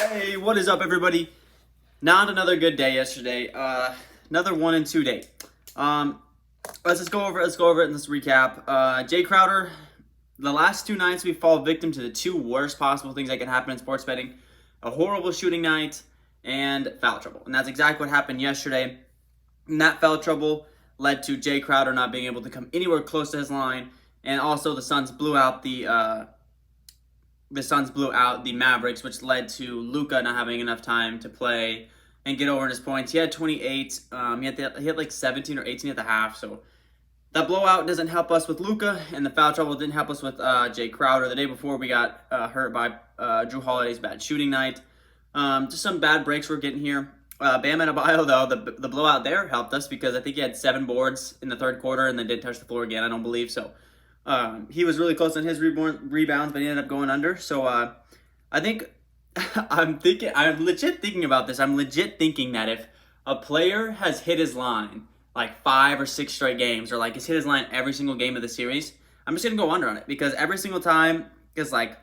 Hey, what is up, everybody? Not another good day yesterday. Another 1-2 day. Let's go over it and let's recap. Jay Crowder, the last two nights we fall victim to the two worst possible things that can happen in sports betting: a horrible shooting night and foul trouble. And that's exactly what happened yesterday. And that foul trouble led to Jay Crowder not being able to come anywhere close to his line, and also the Suns blew out the Mavericks, which led to Luka not having enough time to play and get over his points. He had 28. He had like 17 or 18 at the half. So that blowout doesn't help us with Luka, and the foul trouble didn't help us with Jay Crowder. The day before, we got hurt by Drew Holiday's bad shooting night. Just some bad breaks we're getting here. Bam Adebayo, though, the blowout there helped us because I think he had 7 boards in the third quarter and then didn't touch the floor again, I don't believe. So he was really close on his rebounds, but he ended up going under. So I think I'm legit thinking about this. I'm legit thinking that if a player has hit his line like 5 or 6 straight games, or like has hit his line every single game of the series, I'm just gonna go under on it, because every single time, because like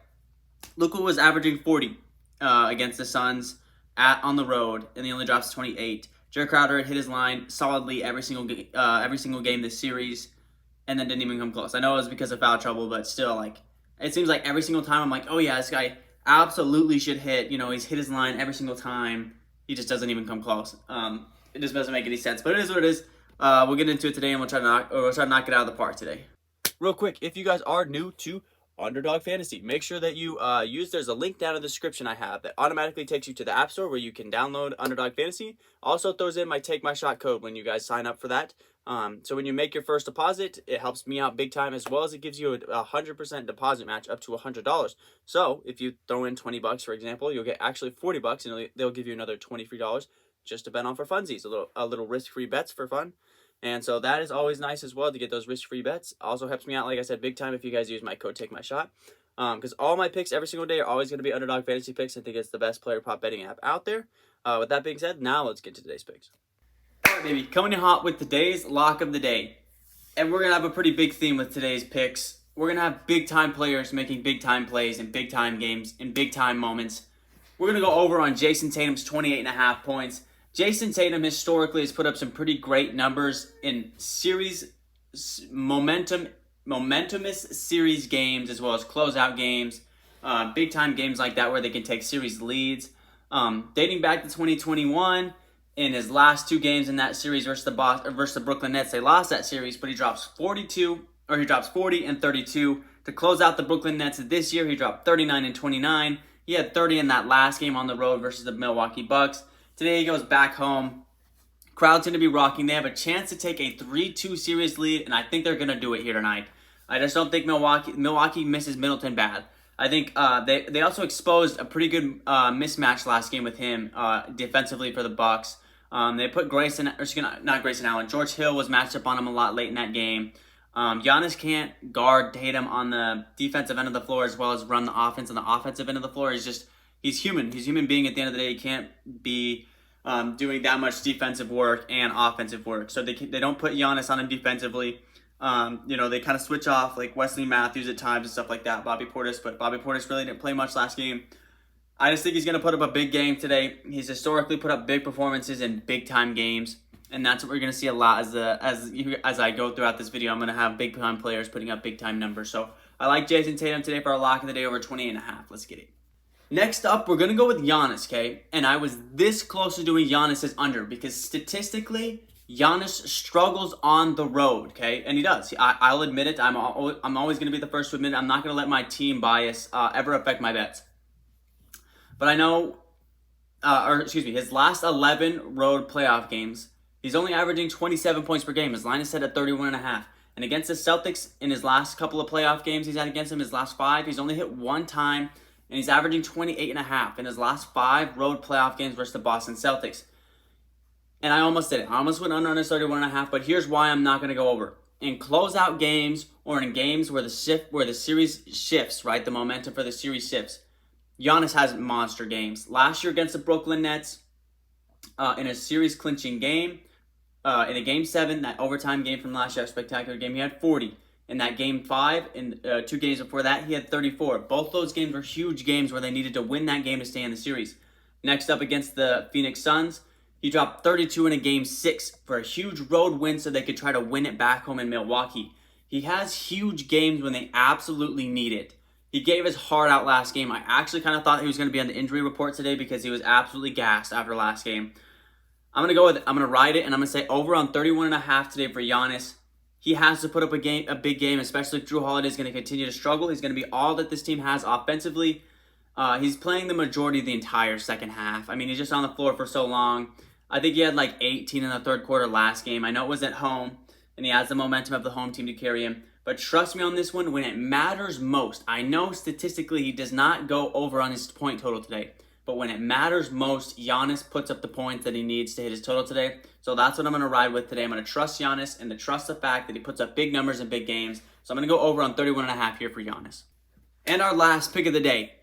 Luka was averaging 40 against the Suns on the road, and he only drops 28. Jay Crowder hit his line solidly every single game this series, and then didn't even come close. I know it was because of foul trouble, but still, like, it seems like every single time I'm like, oh yeah, this guy absolutely should hit. You know, he's hit his line every single time. He just doesn't even come close. It just doesn't make any sense, but it is what it is. We'll get into it today, and we'll try to knock it out of the park today. Real quick, if you guys are new to Underdog Fantasy, make sure that you there's a link down in the description I have that automatically takes you to the App Store where you can download Underdog Fantasy. Also throws in my Take My Shot code when you guys sign up for that. So when you make your first deposit, it helps me out big time, as well as it gives you a 100% deposit match up to $100. So if you throw in $20, for example, you'll get actually $40, and they'll give you another $20 free just to bet on for funsies, a little risk-free bets for fun. And so that is always nice as well, to get those risk-free bets. Also helps me out, like I said, big time if you guys use my code TAKEMYSHOT. Because all my picks every single day are always going to be Underdog Fantasy picks. I think it's the best player prop betting app out there. With that being said, now let's get to today's picks. All right, baby, coming in hot with today's lock of the day. And we're going to have a pretty big theme with today's picks. We're going to have big-time players making big-time plays in big-time games, in big-time moments. We're going to go over on Jason Tatum's 28.5 points. Jason Tatum historically has put up some pretty great numbers in momentous series games, as well as closeout games, big time games like that where they can take series leads. Dating back to 2021, in his last 2 games in that series versus the Brooklyn Nets, they lost that series, but he drops 40 and 32 to close out the Brooklyn Nets. This year he dropped 39 and 29. He had 30 in that last game on the road versus the Milwaukee Bucks. Today he goes back home. Crowd's going to be rocking. They have a chance to take a 3-2 series lead, and I think they're going to do it here tonight. I just don't think Milwaukee misses Middleton bad. I think they also exposed a pretty good mismatch last game with him defensively for the Bucks. They put George Hill was matched up on him a lot late in that game. Giannis can't guard Tatum on the defensive end of the floor as well as run the offense on the offensive end of the floor. He's human. He's a human being at the end of the day. He can't be doing that much defensive work and offensive work. So they don't put Giannis on him defensively. They kind of switch off, like Wesley Matthews at times and stuff like that, Bobby Portis really didn't play much last game. I just think he's going to put up a big game today. He's historically put up big performances in big-time games, and that's what we're going to see a lot as I go throughout this video. I'm going to have big-time players putting up big-time numbers. So I like Jason Tatum today for our lock of the day over 28.5. Let's get it. Next up, we're going to go with Giannis, okay? And I was this close to doing Giannis as under, because statistically, Giannis struggles on the road, okay? And he does. I'll admit it. I'm always going to be the first to admit it. I'm not going to let my team bias ever affect my bets. But I know, his last 11 road playoff games, he's only averaging 27 points per game. His line is set at 31.5. And against the Celtics, in his last couple of playoff games he's had against him, his last 5, he's only hit 1 time, and he's averaging 28.5 in his last 5 road playoff games versus the Boston Celtics. And I almost did it. I almost went under on his 31.5, but here's why I'm not going to go over. In closeout games, or in games where the series shifts, right, the momentum for the series shifts, Giannis has monster games. Last year against the Brooklyn Nets, in a series-clinching game, in a Game 7, that overtime game from last year, spectacular game, he had 40. In that Game 5, in 2 games before that, he had 34. Both those games were huge games where they needed to win that game to stay in the series. Next up against the Phoenix Suns, he dropped 32 in a game 6 for a huge road win so they could try to win it back home in Milwaukee. He has huge games when they absolutely need it. He gave his heart out last game. I actually kind of thought he was going to be on the injury report today because he was absolutely gassed after last game. I'm going to ride it, and I'm going to say over on 31.5 today for Giannis. He has to put up a big game, especially if Jrue Holiday is going to continue to struggle. He's going to be all that this team has offensively. He's playing the majority of the entire second half. I mean, he's just on the floor for so long. I think he had like 18 in the third quarter last game. I know it was at home, and he has the momentum of the home team to carry him. But trust me on this one, when it matters most, I know statistically he does not go over on his point total today. But when it matters most, Giannis puts up the points that he needs to hit his total today. So that's what I'm going to ride with today. I'm going to trust Giannis and to trust the fact that he puts up big numbers in big games. So I'm going to go over on 31.5 here for Giannis. And our last pick of the day.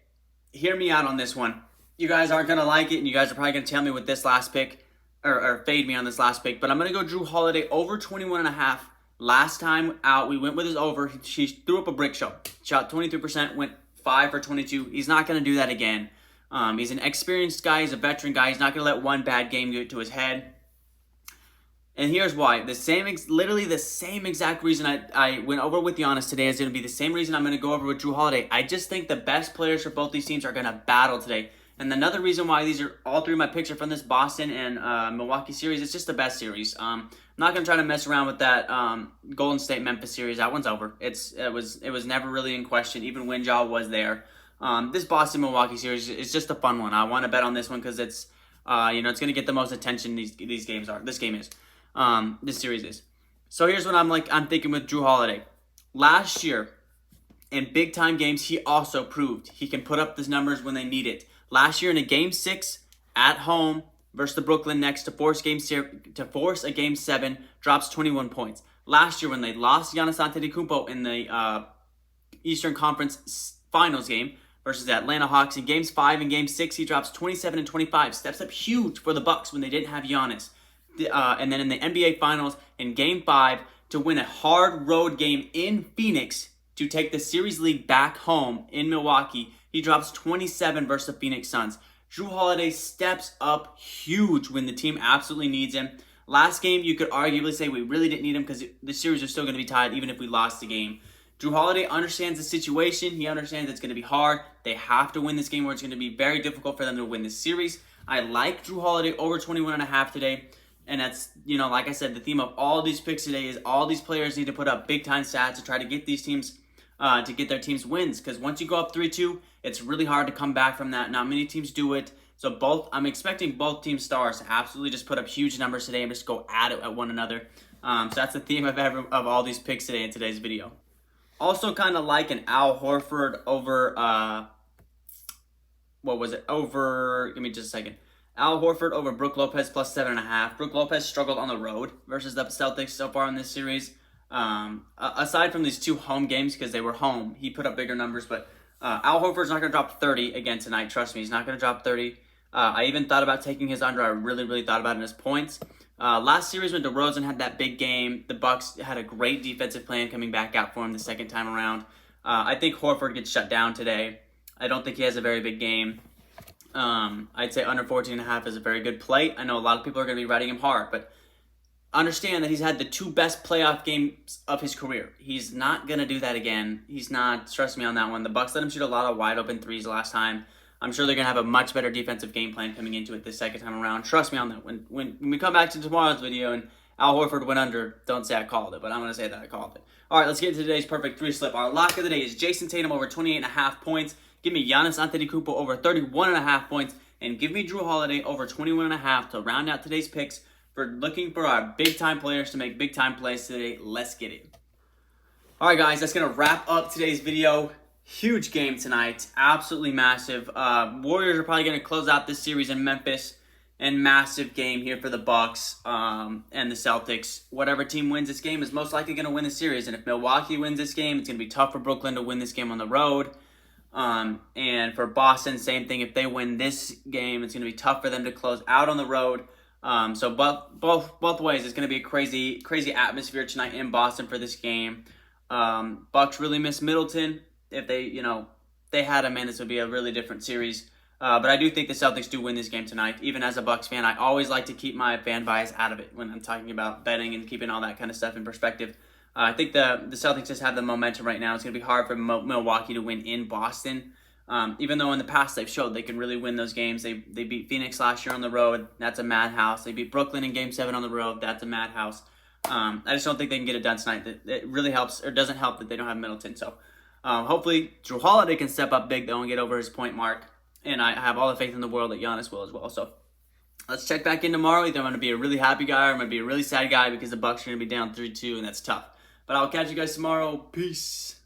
Hear me out on this one. You guys aren't going to like it, and you guys are probably going to tell me with this last pick, or fade me on this last pick. But I'm going to go Jrue Holiday over 21.5. Last time out, we went with his over. She threw up a brick show. Shot 23%, went 5 for 22. He's not going to do that again. He's an experienced guy. He's a veteran guy. He's not going to let one bad game get to his head. And here's why. Literally the same exact reason I went over with Giannis today is going to be the same reason I'm going to go over with Jrue Holiday. I just think the best players for both these teams are going to battle today. And another reason why these are all three of my picks are from this Boston and Milwaukee series. It's just the best series. I'm not going to try to mess around with that Golden State Memphis series. That one's over. It was never really in question, even when Ja was there. This Boston Milwaukee series is just a fun one. I want to bet on this one because it's it's going to get the most attention these games are. This game is. This series is. So here's what I'm thinking with Jrue Holiday. Last year, in big time games, he also proved he can put up these numbers when they need it. Last year in a game 6 at home versus the Brooklyn Nets to force a game 7, drops 21 points. Last year when they lost Giannis Antetokounmpo in the Eastern Conference Finals game versus the Atlanta Hawks in games 5 and game 6, he drops 27 and 25, steps up huge for the Bucks when they didn't have Giannis. And then in the NBA Finals in Game 5 to win a hard road game in Phoenix to take the series lead back home in Milwaukee, he drops 27 versus the Phoenix Suns. Jrue Holiday steps up huge when the team absolutely needs him. Last game, you could arguably say we really didn't need him because the series was still going to be tied even if we lost the game. Jrue Holiday understands the situation. He understands it's going to be hard. They have to win this game or it's going to be very difficult for them to win this series. I like Jrue Holiday over 21.5 today. And that's, like I said, the theme of all these picks today is all these players need to put up big-time stats to try to get these teams, to get their teams wins. Because once you go up 3-2, it's really hard to come back from that. Not many teams do it. So I'm expecting both team stars to absolutely just put up huge numbers today and just go at it at one another. So that's the theme of all these picks today in today's video. Also kind of like an Al Horford over, give me just a second. Al Horford over Brook Lopez plus 7.5. Brook Lopez struggled on the road versus the Celtics so far in this series. Aside from these 2 home games, because they were home, he put up bigger numbers. But Al Horford's not going to drop 30 again tonight. Trust me, he's not going to drop 30. I even thought about taking his under. I really, really thought about it in his points. Last series when DeRozan had that big game, the Bucks had a great defensive plan coming back out for him the second time around. I think Horford gets shut down today. I don't think he has a very big game. I'd say under 14.5 is a very good play. I know a lot of people are going to be riding him hard, but understand that he's had the 2 best playoff games of his career. He's not going to do that again. He's not. Trust me on that one. The Bucks let him shoot a lot of wide open threes last time. I'm sure they're going to have a much better defensive game plan coming into it this second time around. Trust me on that. When we come back to tomorrow's video and Al Horford went under, don't say I called it, but I'm going to say that I called it. All right, let's get into today's perfect 3 slip. Our lock of the day is Jason Tatum over 28.5 points. Give me Giannis Antetokounmpo over 31.5 points. And give me Jrue Holiday over 21.5 to round out today's picks for looking for our big-time players to make big-time plays today. Let's get it. All right, guys, that's going to wrap up today's video. Huge game tonight. Absolutely massive. Warriors are probably going to close out this series in Memphis. And massive game here for the Bucks and the Celtics. Whatever team wins this game is most likely going to win the series. And if Milwaukee wins this game, it's going to be tough for Brooklyn to win this game on the road. And for Boston, same thing. If they win this game, it's going to be tough for them to close out on the road. So both ways, it's going to be a crazy atmosphere tonight in Boston for this game. Bucks really miss Middleton. If they had him, man, this would be a really different series. But I do think the Celtics do win this game tonight. Even as a Bucks fan, I always like to keep my fan bias out of it when I'm talking about betting and keeping all that kind of stuff in perspective. I think the Celtics just have the momentum right now. It's going to be hard for Milwaukee to win in Boston. Even though in the past they've showed they can really win those games. They beat Phoenix last year on the road. That's a madhouse. They beat Brooklyn in Game 7 on the road. That's a madhouse. I just don't think they can get it done tonight. It really helps, or doesn't help, that they don't have Middleton. So hopefully Drew Holiday can step up big though and get over his point mark. And I have all the faith in the world that Giannis will as well. So let's check back in tomorrow. Either I'm going to be a really happy guy or I'm going to be a really sad guy because the Bucks are going to be down 3-2, and that's tough. But I'll catch you guys tomorrow. Peace.